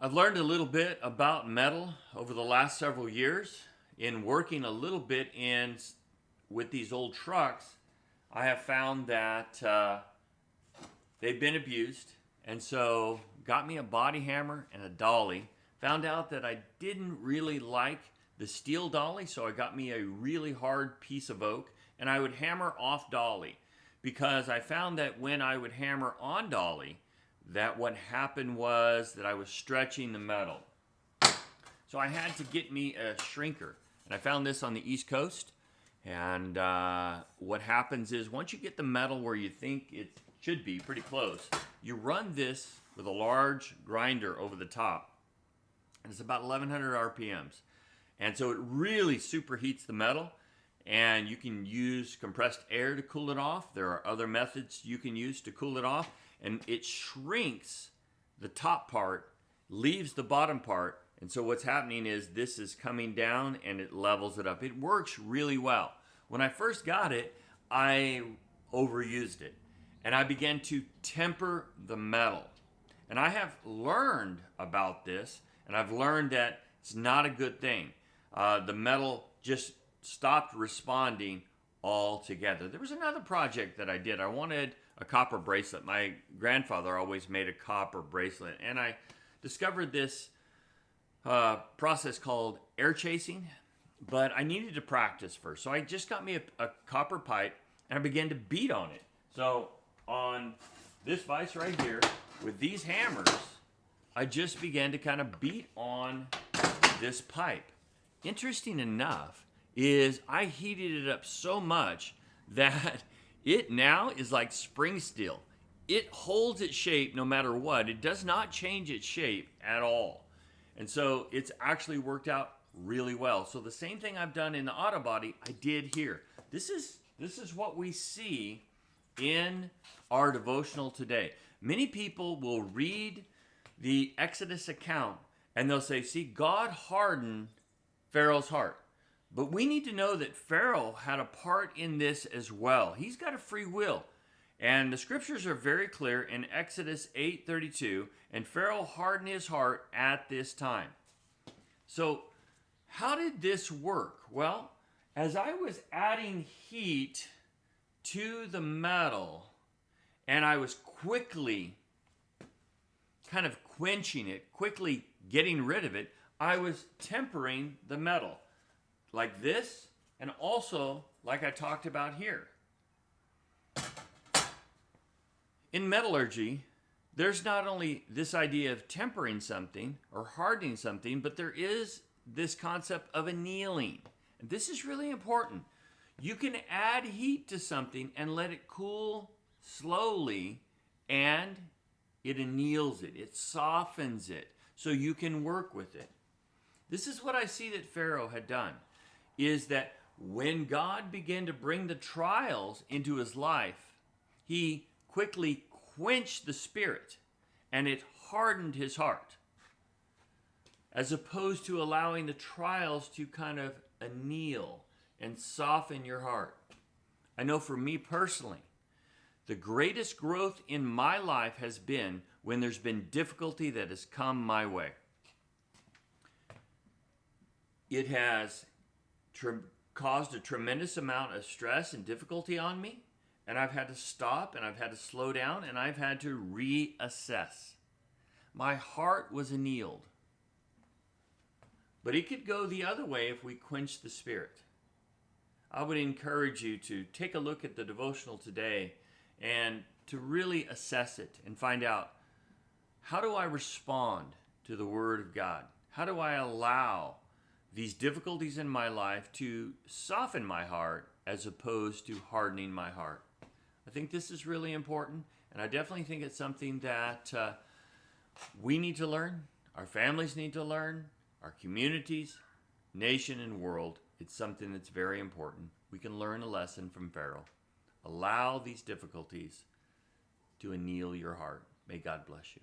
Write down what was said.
I've learned a little bit about metal over the last several years in working a little bit with these old trucks. I have found that they've been abused, and so got me a body hammer and a dolly. Found out that I didn't really like the steel dolly, so I got me a really hard piece of oak, and I would hammer off dolly because I found that when I would hammer on dolly, that what happened was that I was stretching the metal. So I had to get me a shrinker, and I found this on the East Coast. And what happens is once you get the metal where you think it should be, pretty close, you run this with a large grinder over the top, and it's about 1100 RPMs. And so it really superheats the metal, and you can use compressed air to cool it off. There are other methods you can use to cool it off, and it shrinks the top part, leaves the bottom part, and so what's happening is this is coming down and it levels it up. It works really well. When I first got it, I overused it, and I began to temper the metal. And I have learned about this, and I've learned that it's not a good thing. The metal just stopped responding altogether. There was another project that I did. I wanted a copper bracelet. My grandfather always made a copper bracelet, and I discovered this process called air chasing, but I needed to practice first. So I just got me a copper pipe, and I began to beat on it. So on this vise right here, with these hammers, I just began to kind of beat on this pipe. Interesting enough is I heated it up so much that it now is like spring steel. It holds its shape no matter what. It does not change its shape at all. And so it's actually worked out really well. So the same thing I've done in the auto body, I did here. This is what we see in our devotional today. Many people will read the Exodus account and they'll say, see, God hardened Pharaoh's heart. But we need to know that Pharaoh had a part in this as well. He's got a free will. And the scriptures are very clear in Exodus 8:32, and Pharaoh hardened his heart at this time. So how did this work? Well, as I was adding heat to the metal, and I was quickly kind of quenching it, quickly getting rid of it, I was tempering the metal like this, and also like I talked about here. In metallurgy, there's not only this idea of tempering something or hardening something, but there is this concept of annealing. And this is really important. You can add heat to something and let it cool slowly, and it anneals it. It softens it so you can work with it. This is what I see that Pharaoh had done, is that when God began to bring the trials into his life, he quickly quenched the spirit and it hardened his heart, as opposed to allowing the trials to kind of anneal and soften your heart. I know for me personally, the greatest growth in my life has been when there's been difficulty that has come my way. It has caused a tremendous amount of stress and difficulty on me, and I've had to stop, and I've had to slow down, and I've had to reassess. My heart was annealed. But it could go the other way if we quench the spirit. I would encourage you to take a look at the devotional today and to really assess it and find out, how do I respond to the Word of God? How do I allow these difficulties in my life to soften my heart as opposed to hardening my heart? I think this is really important, and I definitely think it's something that we need to learn, our families need to learn, our communities, nation, and world. It's something that's very important. We can learn a lesson from Pharaoh. Allow these difficulties to anneal your heart. May God bless you.